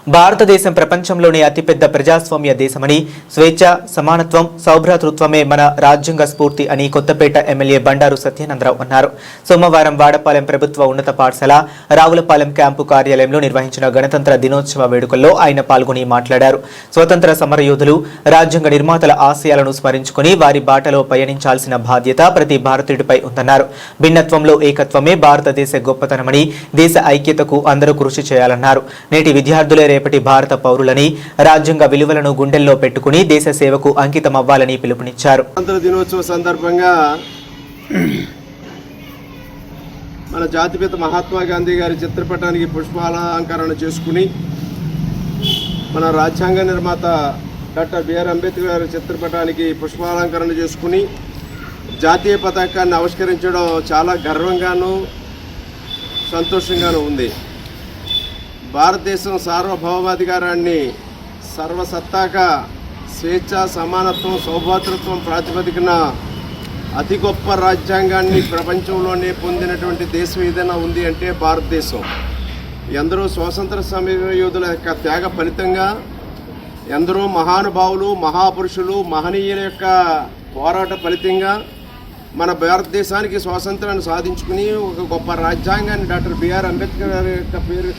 భారతదేశం ప్రపంచంలోనే అతిపెద్ద ప్రజాస్వామ్య దేశమని, స్వేచ్ఛ, సమానత్వం, సౌభ్రాతృత్వమే మన రాజ్యాంగ స్ఫూర్తి అని కొత్తపేట ఎమ్మెల్యే బండారు సత్యానందరావు అన్నారు. సోమవారం వాడపాలెం ప్రభుత్వ ఉన్నత పాఠశాల రావులపాలెం క్యాంపు కార్యాలయంలో నిర్వహించిన గణతంత్ర దినోత్సవ వేడుకల్లో ఆయన పాల్గొని మాట్లాడారు. స్వతంత్ర సమరయోధులు, రాజ్యాంగ నిర్మాతల ఆశయాలను స్మరించుకుని వారి బాటలో పయనించాల్సిన బాధ్యత ప్రతి భారతీయుడిపై ఉందన్నారు. భిన్నత్వంలో ఏకత్వమే భారతదేశ గొప్పతనమని, దేశ ఐక్యతకు అందరూ కృషి చేయాలన్నారు. నేటి విద్యార్థులే రేపటి భారత పౌరులని, రాజ్యాంగ విలువలను గుండెల్లో పెట్టుకుని దేశ సేవకు అంకితమవ్వాలని పిలుపునిచ్చారు. గణతంత్ర దినోత్సవ సందర్భంగా మన జాతిపిత మహాత్మా గాంధీ గారి చిత్రపటానికి పుష్పాలంకరణ చేసుకుని, మన రాజ్యాంగ నిర్మాత డాక్టర్ బిఆర్ అంబేద్కర్ గారి చిత్రపటానికి పుష్పాలంకరణ చేసుకుని జాతీయ పతాకాన్ని ఆవిష్కరించడం చాలా గర్వంగాను సంతోషంగాను ఉంది. భారతదేశం సార్వభౌమాధికారాన్ని సర్వసత్తాక స్వేచ్ఛ, సమానత్వం, సౌభ్రాతృత్వం ప్రాతిపదికన అతి గొప్ప రాజ్యాంగాన్ని ప్రపంచంలోనే పొందినటువంటి దేశం ఏదైనా ఉంది అంటే భారతదేశం. ఎందరో స్వాతంత్ర సమరయోధుల యొక్క త్యాగ ఫలితంగా, ఎందరో మహానుభావులు, మహాపురుషులు, మహనీయుల యొక్క పోరాట ఫలితంగా మన భారతదేశానికి స్వాతంత్రాన్ని సాధించుకుని ఒక గొప్ప రాజ్యాంగాన్ని డాక్టర్ బిఆర్ అంబేద్కర్ గారి యొక్క పేరు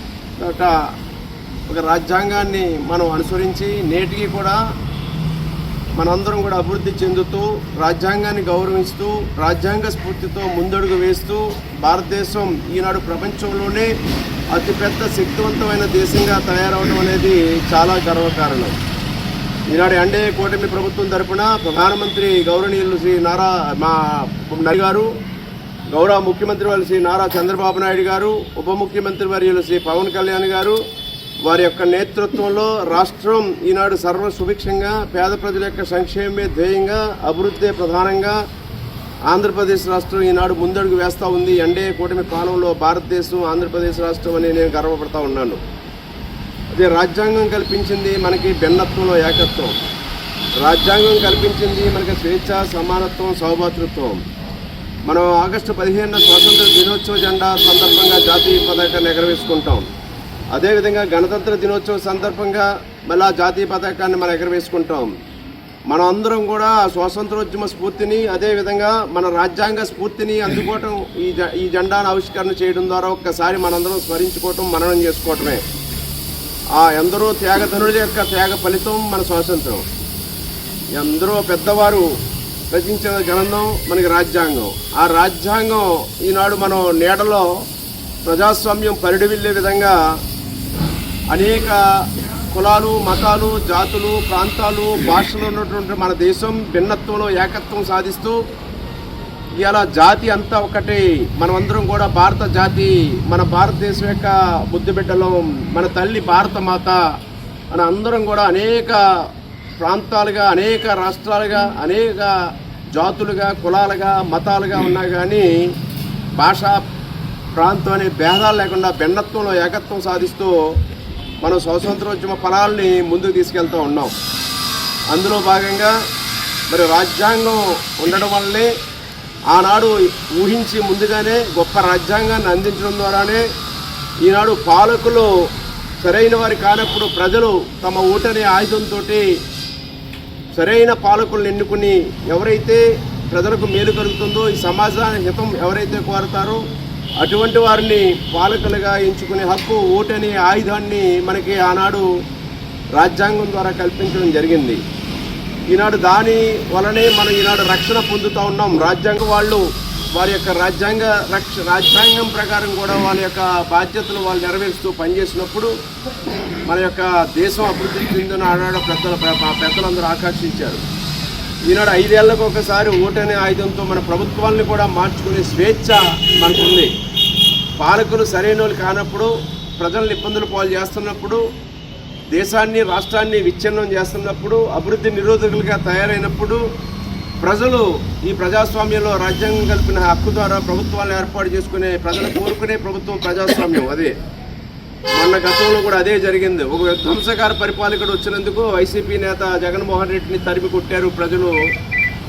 ఒక రాజ్యాంగాన్ని మనం అనుసరించి నేటికి కూడా మనందరం కూడా అభివృద్ధి చెందుతూ, రాజ్యాంగాన్ని గౌరవిస్తూ, రాజ్యాంగ స్ఫూర్తితో ముందడుగు వేస్తూ భారతదేశం ఈనాడు ప్రపంచంలోనే అతిపెద్ద శక్తివంతమైన దేశంగా తయారవడం అనేది చాలా గర్వకారణం. ఈనాడు ఎన్డీఏ కూటమి ప్రభుత్వం తరఫున ప్రధానమంత్రి గౌరవనీయులు శ్రీ నారా గారు, గౌరవ ముఖ్యమంత్రి వారు శ్రీ నారా చంద్రబాబు నాయుడు గారు, ఉప ముఖ్యమంత్రి వర్యులు శ్రీ పవన్ కళ్యాణ్ గారు, వారి యొక్క నేతృత్వంలో రాష్ట్రం ఈనాడు సర్వ సుభిక్షంగా, పేద ప్రజల యొక్క సంక్షేమమే ధ్యేయంగా, అభివృద్ధి ప్రధానంగా ఆంధ్రప్రదేశ్ రాష్ట్రం ఈనాడు ముందడుగు వేస్తూ ఉంది. ఎన్డీఏ కూటమి పాలనలో భారతదేశం, ఆంధ్రప్రదేశ్ రాష్ట్రం అని నేను గర్వపడతా ఉన్నాను. అదే రాజ్యాంగం కల్పించింది మనకి భిన్నత్వంలో ఏకత్వం, రాజ్యాంగం కల్పించింది మనకి స్వేచ్ఛ, సమానత్వం, సౌభ్రాతృత్వం. మనం ఆగస్టు 15న స్వాతంత్ర దినోత్సవ జెండా సందర్భంగా జాతీయ పతాకాన్ని ఎగరవేసుకుంటాం. అదేవిధంగా గణతంత్ర దినోత్సవ సందర్భంగా మళ్ళా జాతీయ పతాకాన్ని మనం ఎగరవేసుకుంటాం. మనం అందరం కూడా స్వాతంత్రోద్యమ స్ఫూర్తిని, అదేవిధంగా మన రాజ్యాంగ స్ఫూర్తిని అందుకోవటం, ఈ జెండాను ఆవిష్కరణ చేయడం ద్వారా ఒక్కసారి మనందరం స్మరించుకోవటం, మననం చేసుకోవటమే. ఎందరో త్యాగధనుల యొక్క త్యాగ ఫలితం మన స్వాతంత్రం. ఎందరో పెద్దవారు రచించిన గ్రంథం మనకి రాజ్యాంగం. ఆ రాజ్యాంగం ఈనాడు మనం నీడలో ప్రజాస్వామ్యం పరిడివిల్లే విధంగా అనేక కులాలు, మతాలు, జాతులు, ప్రాంతాలు, భాషలు ఉన్నటువంటి మన దేశం భిన్నత్వంలో ఏకత్వం సాధిస్తూ ఇవాళ జాతి అంతా ఒకటి, మనమందరం కూడా భారత జాతి, మన భారతదేశం యొక్క ముద్దుబిడ్డలం, మన తల్లి భారత మాత, మన అందరం కూడా అనేక ప్రాంతాలుగా, అనేక రాష్ట్రాలుగా, అనేక జాతులుగా, కులాలుగా, మతాలుగా ఉన్నా కానీ భాష, ప్రాంతం అనే భేదాలు లేకుండా భిన్నత్వంలో ఏకత్వం సాధిస్తూ మనం స్వాతంత్రోద్యమ ఫలాల్ని ముందుకు తీసుకెళ్తూ ఉన్నాం. అందులో భాగంగా మరి రాజ్యాంగం ఉండడం వల్లే ఆనాడు ఊహించి ముందుగానే గొప్ప రాజ్యాంగాన్ని అందించడం ద్వారానే ఈనాడు పాలకులు సరైన వారి కానప్పుడు ప్రజలు తమ ఓటనే ఆయుధంతో సరైన పాలకులను ఎన్నుకుని ఎవరైతే ప్రజలకు మేలు కలుగుతుందో, ఈ సమాజానికి హితం ఎవరైతే కోరుతారో అటువంటి వారిని పాలకులుగా ఎంచుకునే హక్కు, ఓటనే ఆయుధాన్ని మనకి ఆనాడు రాజ్యాంగం ద్వారా కల్పించడం జరిగింది. ఈనాడు దాని వలనే మనం ఈనాడు రక్షణ పొందుతూ ఉన్నాం. రాజ్యాంగం వాళ్ళు వారి యొక్క రాజ్యాంగం ప్రకారం కూడా వాళ్ళ యొక్క బాధ్యతలు వాళ్ళు నెరవేరుస్తూ పనిచేసినప్పుడు మన యొక్క దేశం అభివృద్ధి చెందిన ఆనాడు పెద్దలందరూ ఆకాంక్షించారు. ఈనాడు 5 ఏళ్లకు ఒకసారి ఓటనే ఆయుధంతో మన ప్రభుత్వాన్ని కూడా మార్చుకునే స్వేచ్ఛ మనకుంది. పాలకులు సరైన వాళ్ళు కానప్పుడు, ప్రజలను ఇబ్బందులు పాలు చేస్తున్నప్పుడు, దేశాన్ని, రాష్ట్రాన్ని విచ్ఛిన్నం చేస్తున్నప్పుడు, అభివృద్ధి నిరోధకులుగా తయారైనప్పుడు ప్రజలు ఈ ప్రజాస్వామ్యంలో రాజ్యాంగం కల్పిన హక్కు ద్వారా ప్రభుత్వాలను ఏర్పాటు చేసుకునే, ప్రజలు కోరుకునే ప్రభుత్వం ప్రజాస్వామ్యం. అదే మొన్న గతంలో కూడా అదే జరిగింది. ఒక ధ్వంసకార పరిపాలకుడు వచ్చినందుకు వైసీపీ నేత జగన్మోహన్ రెడ్డిని తరిమి కొట్టారు ప్రజలు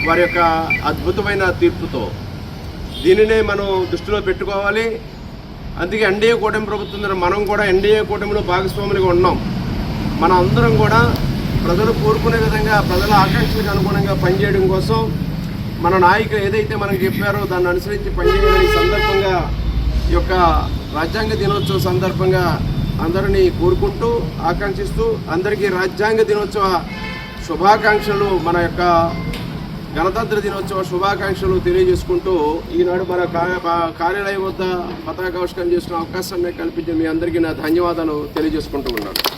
వారి యొక్క అద్భుతమైన తీర్పుతో. దీనినే మనం దృష్టిలో పెట్టుకోవాలి. అందుకే ఎన్డీఏ కూటమి ప్రభుత్వం మనం కూడా ఎన్డీఏ కూటమిలో భాగస్వాములుగా ఉన్నాం. మన అందరం కూడా ప్రజలు కోరుకునే విధంగా ప్రజల ఆకాంక్షలకు అనుగుణంగా పనిచేయడం కోసం మన నాయకులు ఏదైతే మనకు చెప్పారో దాన్ని అనుసరించి పనిచేయాలని సందర్భంగా ఈ యొక్క రాజ్యాంగ దినోత్సవం సందర్భంగా అందరినీ కోరుకుంటూ ఆకాంక్షిస్తూ అందరికీ రాజ్యాంగ దినోత్సవ శుభాకాంక్షలు, మన యొక్క గణతంత్ర దినోత్సవ శుభాకాంక్షలు తెలియజేసుకుంటూ ఈనాడు మన కార్యాలయం వద్ద పతాకావిష్కరణ చేసుకునే అవకాశాన్ని కల్పించిన మీ అందరికీ నా ధన్యవాదాలు తెలియజేసుకుంటూ ఉన్నాను.